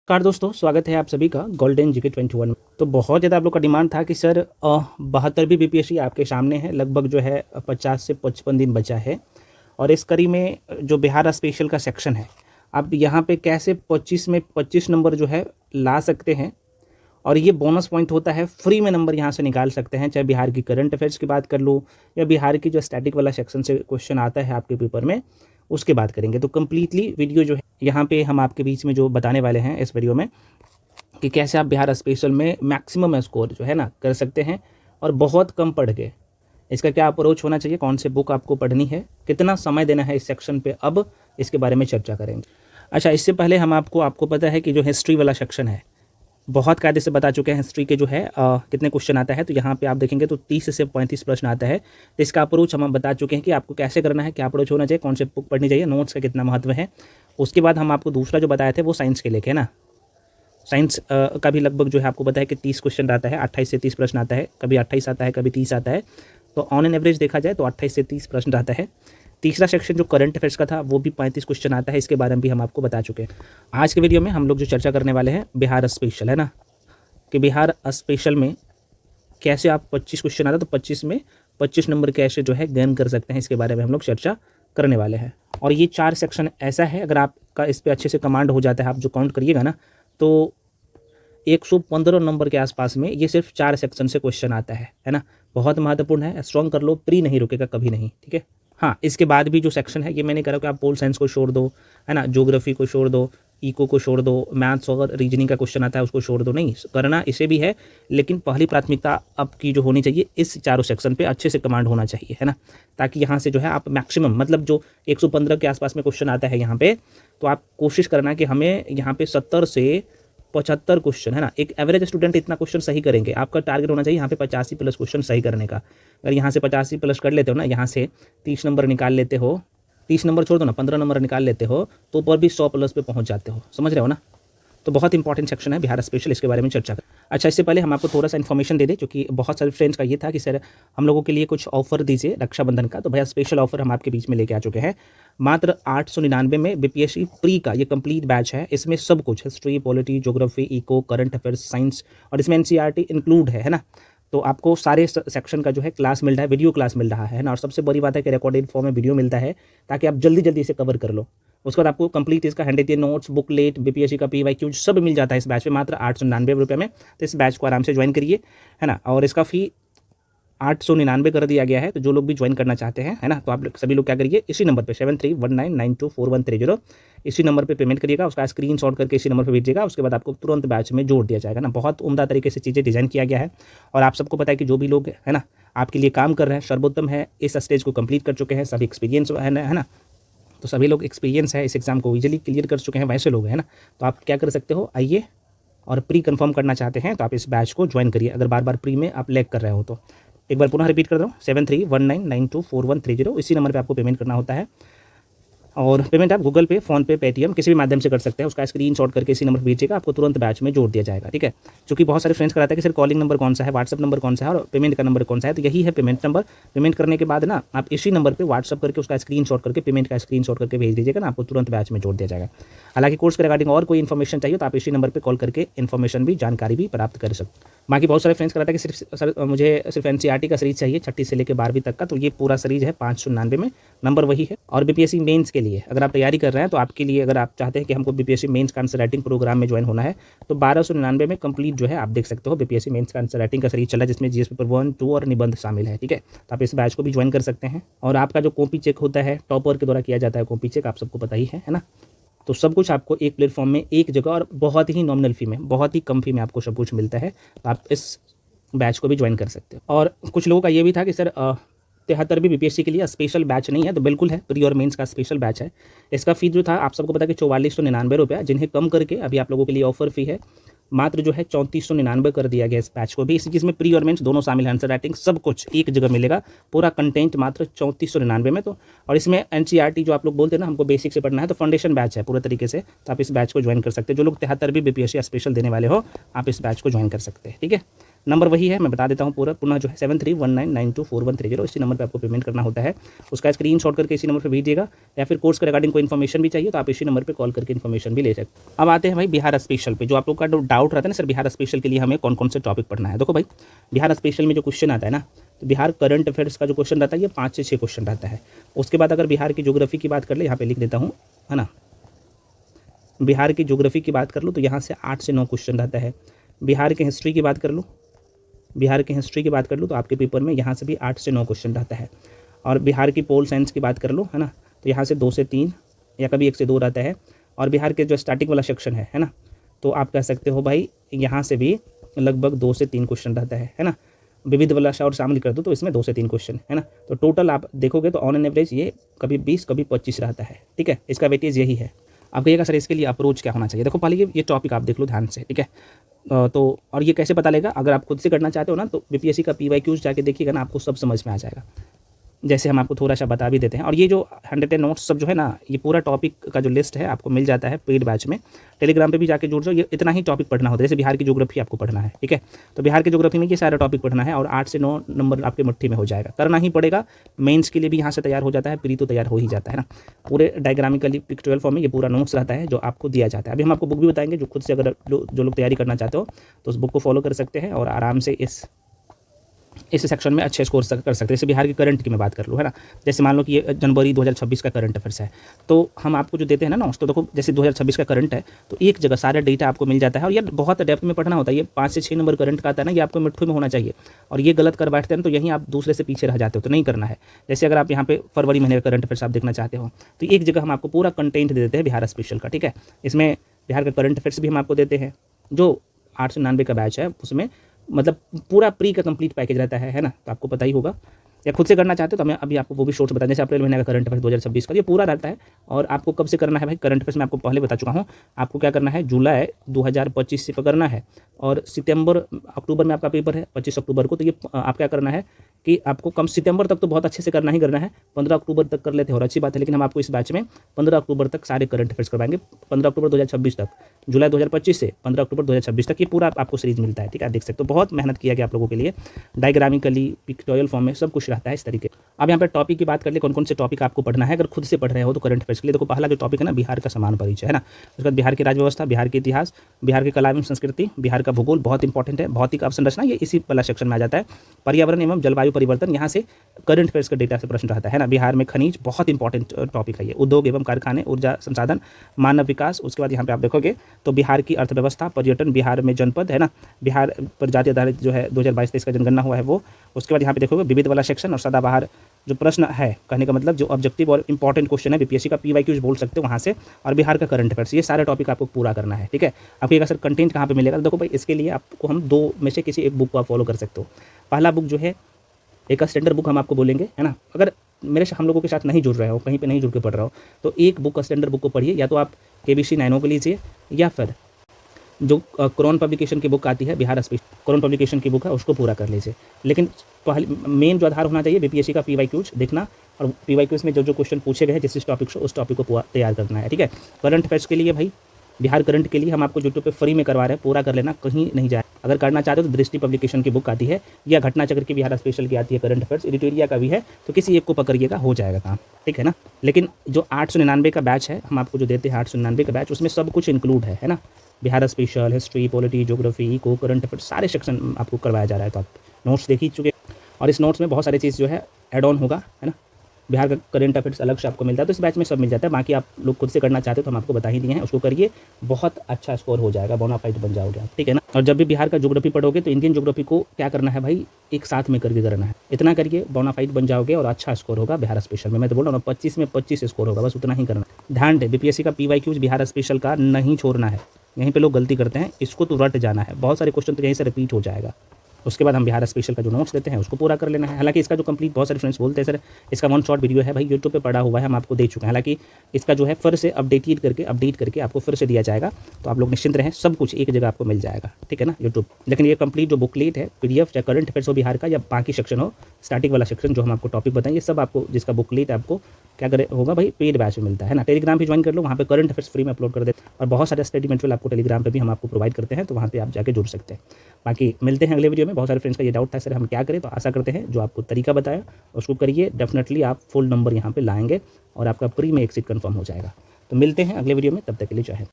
नमस्कार दोस्तों, स्वागत है आप सभी का गोल्डन जीके 21 में। तो बहुत ज़्यादा आप लोग का डिमांड था कि सर 72वीं बीपीएससी आपके सामने है, लगभग जो है 50 से 55 दिन बचा है और इस कड़ी में जो बिहार स्पेशल का सेक्शन है, आप यहाँ पे कैसे 25 में 25 नंबर जो है ला सकते हैं और ये बोनस पॉइंट होता है, फ्री में नंबर यहाँ से निकाल सकते हैं। चाहे बिहार की करंट अफेयर्स की बात कर लूँ या बिहार की जो स्टैटिक वाला सेक्शन से क्वेश्चन आता है आपके पेपर में, उसके बात करेंगे। तो कंप्लीटली वीडियो जो है यहाँ पे हम आपके बीच में जो बताने वाले हैं इस वीडियो में कि कैसे आप बिहार स्पेशल में मैक्सिमम स्कोर जो है ना कर सकते हैं और बहुत कम पढ़ के। इसका क्या अप्रोच होना चाहिए, कौन से बुक आपको पढ़नी है, कितना समय देना है इस सेक्शन पे, अब इसके बारे में चर्चा करेंगे। अच्छा, इससे पहले हम आपको पता है कि जो हिस्ट्री वाला सेक्शन है बहुत कायदे से बता चुके हैं हिस्ट्री के जो है कितने क्वेश्चन आता है। तो यहाँ पे आप देखेंगे तो 30 से 35 प्रश्न आता है। तो इसका अप्रोच हम बता चुके हैं कि आपको कैसे करना है, क्या अप्रोच होना चाहिए, कौन से बुक पढ़नी चाहिए, नोट्स का कितना महत्व है। उसके बाद हम आपको दूसरा जो बताए थे वो साइंस के लेके ना, साइंस का भी लगभग जो है आपको पता है कि 30 क्वेश्चन आता है, 28 से 30 प्रश्न आता है, कभी 28 आता है, कभी 30 आता है। तो ऑन एन एवरेज देखा जाए तो 28 से 30 प्रश्न आता है। तीसरा सेक्शन जो करंट अफेयर्स का था वो भी 35 क्वेश्चन आता है, इसके बारे में भी हम आपको बता चुके हैं। आज के वीडियो में हम लोग जो चर्चा करने वाले हैं बिहार स्पेशल है ना, कि बिहार स्पेशल में कैसे आप 25 क्वेश्चन आता है तो 25 में 25 नंबर कैसे जो है गेन कर सकते हैं, इसके बारे में हम लोग चर्चा करने वाले हैं। और ये 4 सेक्शन ऐसा है, अगर आपका इस पर अच्छे से कमांड हो जाता है, आप जो काउंट करिएगा ना, तो 115 नंबर के आसपास में ये सिर्फ 4 सेक्शन से क्वेश्चन आता है ना। बहुत महत्वपूर्ण है, स्ट्रॉन्ग कर लो, प्री नहीं रुकेगा कभी नहीं, ठीक है। हाँ, इसके बाद भी जो सेक्शन है ये मैंने कहा कि आप पोल साइंस को छोड़ दो, है ना, ज्योग्राफी को छोड़ दो, इको को छोड़ दो, मैथ्स और रीजनिंग का क्वेश्चन आता है उसको छोड़ दो, नहीं करना इसे भी है, लेकिन पहली प्राथमिकता आपकी जो होनी चाहिए इस चारों सेक्शन पे अच्छे से कमांड होना चाहिए, है ना, ताकि यहाँ से जो है आप मैक्सिमम, मतलब जो 115 के आसपास में क्वेश्चन आता है यहाँ पे, तो आप कोशिश करना कि हमें यहाँ पे 70 से 75 क्वेश्चन, है ना, एक एवरेज स्टूडेंट इतना क्वेश्चन सही करेंगे। आपका टारगेट होना चाहिए यहाँ पे 85 प्लस क्वेश्चन सही करने का। अगर यहाँ से 85 प्लस कर लेते हो ना, यहाँ से 30 नंबर निकाल लेते हो, 30 नंबर छोड़ दो ना, 15 नंबर निकाल लेते हो, तो ऊपर भी 100 प्लस पे पहुँच जाते हो, समझ रहे हो ना। तो बहुत इंपॉर्टेंट सेक्शन है बिहार स्पेशल, इसके बारे में चर्चा करें। अच्छा, इससे पहले हम आपको थोड़ा सा इन्फॉर्मेशन दे दें, क्योंकि बहुत सारे फ्रेंड्स का ये था कि सर हम लोगों के लिए कुछ ऑफर दीजिए रक्षाबंधन का। तो भैया स्पेशल ऑफर हम आपके बीच में लेके आ चुके हैं। मात्र 899 में बीपीएससी प्री का ये कंप्लीट बैच है। इसमें सब कुछ, history, polity, geography, eco, current affairs, science, और इसमें एनसीईआरटी इंक्लूड है ना। तो आपको सारे सेक्शन का जो है क्लास मिल रहा है, वीडियो क्लास मिल रहा है ना, और सबसे बड़ी बात है कि रिकॉर्डेड फॉर्म में वीडियो मिलता है, ताकि आप जल्दी जल्दी इसे कवर कर लो। उसके बाद आपको कंप्लीट इसका हैंड नोट्स, बुकलेट, बीपीएससी का पीवाईक्यू सब मिल जाता है इस बैच में मात्र 899 रुपये में। तो इस बैच को आराम से ज्वाइन करिए, है ना। और इसका फ़ी 899 कर दिया गया है। तो जो लोग भी ज्वाइन करना चाहते हैं, है ना, तो आप सभी लोग क्या करिए, इसी नंबर पे 7319924130 इसी नंबर पे पेमेंट करिएगा, उसका स्क्रीनशॉट करके इसी नंबर पे भेजिएगा। उसके बाद आपको तुरंत बैच में जोड़ दिया जाएगा ना। बहुत उम्दा तरीके से चीज़ें डिज़ाइन किया गया है और आप सबको पता है कि जो भी लोग है ना आपके लिए काम कर रहे हैं, सर्वोत्तम है, इस स्टेज को कंप्लीट कर चुके हैं, सभी एक्सपीरियंस है ना, तो सभी लोग एक्सपीरियंस है, इस एग्ज़ाम को इजीली क्लियर कर चुके हैं, वैसे लोग हैं ना। तो आप क्या कर सकते हो, आइए, और प्री कंफर्म करना चाहते हैं तो आप इस बैच को ज्वाइन करिए, अगर बार बार प्री में आप लैग कर रहे हो तो। एक बार पुनः रिपीट कर दो, 7319924130 इसी नंबर पे आपको पेमेंट करना होता है। और पेमेंट आप गूगल पे, फोन पे, पेटीएम किसी भी माध्यम से कर सकते हैं। उसका स्क्रीनशॉट करके इसी नंबर पर भेजिएगा, आपको तुरंत बैच में जोड़ दिया जाएगा, ठीक है। क्योंकि बहुत सारे फ्रेंड्स कराते हैं कि सर कॉलिंग नंबर कौन सा है, व्हाट्सअप नंबर कौन सा है और पेमेंट का नंबर कौन सा है। तो यही है पेमेंट नंबर। पेमेंट करने के बाद ना आप इसी नंबर पर व्हाट्सअप करके उसका स्क्रीनशॉट करके, पेमेंट का स्क्रीनशॉट करके भेज दीजिएगा ना, आपको तुरंत बैच में जोड़ दिया जाएगा। हालांकि कोर्स के रिगार्डिंग और कोई इन्फॉर्मेशन चाहिए तो आप इसी नंबर पर कॉल करके इन्फॉर्मेशन भी, जानकारी भी प्राप्त कर सकते। बाकी बहुत सारे फ्रेंड्स कराते हैं कि सिर्फ सर मुझे सिर्फ एनसीईआरटी का सीरीज चाहिए 6ठी से लेकर 12वीं तक का, तो ये पूरा सीरीज है 599 में, नंबर वही है। और बीपीएससी मेंस के लिए अगर आप तैयारी कर रहे हैं तो आपके लिए, अगर आप चाहते हैं कि हमको बीपीएससी मेंस का आंसर राइटिंग प्रोग्राम में ज्वाइन होना है, तो 1299 में कंप्लीट जो है आप देख सकते हो बीपीएससी मेंस का आंसर राइटिंग का सीरीज चला है, जिसमें जीएस पेपर 1, 2 और निबंध शामिल है, ठीक है। तो आप इस बैच को भी ज्वाइन कर सकते हैं। और आपका जो कॉपी चेक होता है टॉपर के द्वारा किया जाता है, कॉपी चेक आप सबको पता ही है ना। तो सब कुछ आपको एक प्लेटफॉर्म में, एक जगह, और बहुत ही नॉमिनल फी में, बहुत ही कम फी में आपको सब कुछ मिलता है। तो आप इस बैच को भी ज्वाइन कर सकते हो। और कुछ लोगों का ये भी था कि सर 73वीं बीपीएससी के लिए स्पेशल बैच नहीं है, तो बिल्कुल है, प्री और मेंस का स्पेशल बैच है। इसका फी जो था आप सबको पता है कि 4499 रुपये, जिन्हें कम करके अभी आप लोगों के लिए ऑफर फी है मात्र जो है 3499 कर दिया गया इस बैच को भी। इस जिसमें प्री और मेंस दोनों शामिल है, आंसर राइटिंग सब कुछ एक जगह मिलेगा, पूरा कंटेंट मात्र 3499 में। तो और इसमें एनसीईआरटी जो आप लोग बोलते हैं ना हमको बेसिक से पढ़ना है, तो फाउंडेशन बैच है पूरे तरीके से। तो आप इस बैच को ज्वाइन कर सकते हैं। जो लोग 73वीं बीपीएससी स्पेशल देने वाले हो, आप इस बैच को ज्वाइन कर सकते हैं, ठीक है। नंबर वही है, मैं बता देता हूँ पूरा पुनः जो है 7319924130 इसी नंबर पे आपको पेमेंट करना होता है। उसका स्क्रीनशॉट करके इसी नंबर पे भेजिएगा, या फिर कोर्स के रिगार्डिंग कोई इन्फॉर्मेशन भी चाहिए तो आप इसी नंबर पे कॉल करके इन्फॉर्मेशन भी ले सकते हैं। अब आते हैं भाई बिहार स्पेशल पे, जो आप लोग का डाउट रहता है ना सर बिहार स्पेशल के लिए हमें कौन कौन से टॉपिक पढ़ना है। देखो भाई बिहार स्पेशल में जो क्वेश्चन आता है ना, तो बिहार करंट अफेयर्स का जो क्वेश्चन रहता है ये 5 से 6 क्वेश्चन रहता है। उसके बाद अगर बिहार की ज्योग्राफी की बात कर ले, यहाँ पे लिख देता हूँ, है ना, बिहार की ज्योग्राफी की बात कर लो तो यहाँ से 8 से 9 क्वेश्चन रहता है। बिहार के हिस्ट्री की बात कर लो, बिहार की हिस्ट्री की बात कर लो तो आपके पेपर में यहाँ से भी 8 से 9 क्वेश्चन रहता है। और बिहार की पोल साइंस की बात कर लो, है ना, तो यहाँ से 2 से 3 या कभी 1 से 2 रहता है। और बिहार के जो स्टार्टिंग वाला सेक्शन है ना, तो आप कह सकते हो भाई यहाँ से भी लगभग 2 से 3 क्वेश्चन रहता है ना। विविध वाला और शामिल कर दो तो इसमें 2 से 3 क्वेश्चन है ना। तो टोटल आप देखोगे तो ऑन एन एवरेज ये कभी 20 कभी 25 रहता है, ठीक है। इसका वेटेज यही है। आप कहिएगा सर इसके लिए अप्रोच क्या होना चाहिए। देखो पहले ये टॉपिक आप देख लो ध्यान से, ठीक है। तो और ये कैसे पता लगेगा, अगर आप खुद से करना चाहते हो ना तो बीपीएससी का PYQs जाके देखिएगा ना, आपको सब समझ में आ जाएगा। जैसे हम आपको थोड़ा सा बता भी देते हैं। और ये जो 110 नोट्स सब जो है ना, ये पूरा टॉपिक का जो लिस्ट है आपको मिल जाता है पेड बैच में, टेलीग्राम पे भी जाके जुड़ जाओ। ये इतना ही टॉपिक पढ़ना होता है, जैसे बिहार की ज्योग्राफी आपको पढ़ना है, ठीक है। तो बिहार की ज्योग्राफी में ये सारा टॉपिक पढ़ना है और 8 से 9 नंबर आपके मुट्ठी में हो जाएगा, करना ही पड़ेगा। मेंस के लिए भी यहाँ से तैयार हो जाता है, प्री तो तैयार हो ही जाता है ना। पूरे डायग्रामिकली पिक्चुअल फॉर्म में ये पूरा नोट्स रहता है जो आपको दिया जाता है। अभी हम आपको बुक भी बताएंगे, जो खुद से अगर जो लोग तैयारी करना चाहते हो तो उस बुक को फॉलो कर सकते हैं और आराम से इस सेक्शन में अच्छे स्कोर कर सकते हैं। जैसे बिहार की करंट की मैं बात कर लूँ, है ना, जैसे मान लो कि ये जनवरी 2026 का करंट अफेयर्स है, तो हम आपको जो देते हैं ना नोट्स, तो देखो जैसे 2026 का करंट है तो एक जगह सारा डेटा आपको मिल जाता है। और ये बहुत डेप्थ में पढ़ना होता है। ये 5 से 6 नंबर करंट का आता है ना, ये आपको मिट्ठू में होना चाहिए। और ये गलत कर बैठते हैं तो यहीं आप दूसरे से पीछे रह जाते हो, तो नहीं करना है। जैसे अगर आप यहाँ पे फरवरी महीने का करंट अफेयर्स आप देखना चाहते हो तो एक जगह हम आपको पूरा कंटेंट दे देते हैं बिहार स्पेशल का, ठीक है। इसमें बिहार का करंट अफेयर्स भी हम आपको देते हैं, जो 899 का बैच है उसमें मतलब पूरा प्री का कंप्लीट पैकेज रहता है ना। तो आपको पता ही होगा, या खुद से करना चाहते हो तो मैं अभी आपको वो भी शॉर्ट्स बताएं। जैसे अप्रैल महीने का करंट अफेयर्स 2026 का ये पूरा रहता है। और आपको कब से करना है भाई करंट अफेयर्स, मैं आपको पहले बता चुका हूँ। आपको क्या करना है, जुलाई 2025 से करना है और सितंबर अक्टूबर में आपका पेपर है 25 अक्टूबर को। तो ये आप क्या करना है कि आपको कम सितंबर तक तो बहुत अच्छे से करना ही करना है, 15 अक्टूबर तक कर लेते हैं और अच्छी बात है। लेकिन हम आपको इस बैच में 15 अक्टूबर तक सारे करंट अफेयर्स करवाएंगे, 15 अक्टूबर 2026 तक, जुलाई 2025 से 15 अक्टूबर 2026 तक ये पूरा आपको सीरीज मिलता है, ठीक है। आप देख सकते हो बहुत मेहनत किया गया आप लोगों के लिए, डायग्रामिकली पिक्टोरियल फॉर्म में सब कुछ रहता है इस तरीके। अब यहाँ पर टॉपिक की बात कर ले, कौन कौन से टॉपिक आपको पढ़ना है अगर खुद से पढ़ रहे हो तो करंट अफेयर्स के लिए। देखो पहला जो टॉपिक है ना, बिहार का समान परिचय, है ना। उसके बाद बिहार की राज्य व्यवस्था, बिहार के इतिहास, बिहार की कला एवं संस्कृति, बिहार का भूगोल बहुत इंपॉर्टेंट है, भौतिक अवसंरचना ये इसी वाला सेक्शन में आ जाता है, पर्यावरण एवं जलवायु परिवर्तन, यहाँ से करंट अफेयर्स का डेटा से प्रश्न रहता है ना। बिहार में खनिज बहुत इंपॉर्टेंट टॉपिक है ये, उद्योग एवं कारखाने, ऊर्जा संसाधन, मानव विकास। उसके बाद यहाँ पे आप देखोगे तो बिहार की अर्थव्यवस्था, पर्यटन, बिहार में जनपद, है ना, बिहार पर जाति आधारित जो है 2022-23 का जनगणना हुआ है वो। उसके बाद यहाँ पे देखोगे विविध वाला सेक्शन और सदाबहार जो प्रश्न है, कहने का मतलब जो ऑब्जेक्टिव और इंपॉर्टेंट क्वेश्चन है बीपीएससी का PYQs बोल सकते हो वहाँ से, और बिहार का करंट अफेयर्स, ये सारे टॉपिक आपको पूरा करना है, ठीक है। आपको ये सर कंटेंट कहाँ पे मिलेगा, तो देखो भाई इसके लिए आपको हम 2 में से किसी एक बुक को आप फॉलो कर सकते हो। पहला बुक जो है एक स्टैंडर्ड बुक हम आपको बोलेंगे, है ना। अगर मेरे हम लोगों के साथ नहीं जुड़ रहे हो, कहीं पे नहीं जुड़ के पढ़ रहे हो तो एक बुक स्टैंडर्ड बुक को पढ़िए, या तो आप KBC 9 को लीजिए, या फिर जो क्रॉन पब्लिकेशन की बुक आती है बिहार स्पेशल, क्रॉन पब्लिकेशन की बुक है उसको पूरा कर लीजिए। लेकिन पहले मेन जो आधार होना चाहिए बीपीएससी का PYQs देखना, और PYQs में जो क्वेश्चन पूछे गए हैं जिस टॉपिक से उस टॉपिक को पूरा तैयार करना है, ठीक है। करंट अफेयर्स के लिए भाई बिहार करंट के लिए हम आपको यूट्यूब पे फ्री में करवा रहे हैं, पूरा कर लेना, कहीं नहीं जाए। अगर करना चाहते हो तो दृष्टि पब्लिकेशन की बुक आती है, या घटना चक्र की बिहार स्पेशल की आती है करंट अफेयर्स, एडिटोरिया का भी है, तो किसी एक को पकड़िएगा हो जाएगा काम, ठीक है ना। लेकिन जो 899 का बैच है हम आपको जो देते हैं 899 का बैच, उसमें सब कुछ इंक्लूड है ना। Bihar special, history, polity, geography, eco, current affairs सारे सेक्शन आपको करवाया जा रहा है। तो आप नोट्स देख ही चुके, और इस नोट्स में बहुत सारी चीज़ जो है एड ऑन होगा, है ना। बिहार का करंट अफेयर्स अलग से आपको मिलता है, तो इस बैच में सब मिल जाता है। बाकी आप लोग खुद से करना चाहते हो तो हम आपको बता ही दिए हैं, उसको करिए, बहुत अच्छा स्कोर हो जाएगा, बोनाफाइड बन जाओगे आप, ठीक है ना। और जब भी बिहार का ज्योग्राफी पढ़ोगे तो इंडियन ज्योग्राफी को क्या करना है भाई, एक साथ में करके करना है। इतना करिए, बोनाफाइड बन जाओगे और अच्छा स्कोर होगा बिहार स्पेशल में। मैं तो बोल रहा हूँ 25 में 25 स्कोर होगा, बस उतना ही करना है। ध्यान दे, बीपीएससी का PYQs बिहार स्पेशल का नहीं छोड़ना है। यहीं पे लोग गलती करते हैं, इसको तो रट जाना है, बहुत सारे क्वेश्चन तो यहीं से रिपीट हो जाएगा। उसके बाद हम बिहार स्पेशल का जो नोट्स देते हैं उसको पूरा कर लेना है। हालांकि इसका जो कंप्लीट, बहुत सारे फ्रेंड्स बोलते हैं सर इसका 1 शॉर्ट वीडियो है भाई यूट्यूब पे पड़ा हुआ है, हम आपको दे चुके हैं। हालांकि इसका जो है फिर से अपडेट करके आपको फिर से दिया जाएगा, तो आप लोग निश्चिंत रहें, सब कुछ एक जगह आपको मिल जाएगा, ठीक है ना यूट्यूब। लेकिन ये कंप्लीट जो बुकलेट है PDF, चाहे करंट अफेयर्स हो बिहार का, या बाकी सेक्शन हो, स्टार्टिंग वाला सेक्शन जो हम आपको टॉपिक बताएंगे, सब आपको जिसका बुकलेट आपको क्या करे होगा भाई, पेड बैच में मिलता है ना। टेलीग्राम भी ज्वाइन कर लो, वहाँ पे करंट अफेयर्स फ्री में अपलोड कर देते हैं, और बहुत सारे स्टडी मटेरियल आपको टेलीग्राम पे भी हम आपको प्रोवाइड करते हैं, तो वहाँ पे आप जाके जुड़ सकते हैं। बाकी मिलते हैं अगले वीडियो में। में बहुत सारे फ्रेंड्स का ये डाउट था सर हम क्या करें, तो आशा करते हैं जो आपको तरीका बताया उसको करिए, डेफिनेटली आप फुल नंबर यहाँ पे लाएंगे और आपका प्री में एक सीट कंफर्म हो जाएगा। तो मिलते हैं अगले वीडियो में, तब तक के लिए जय हिंद।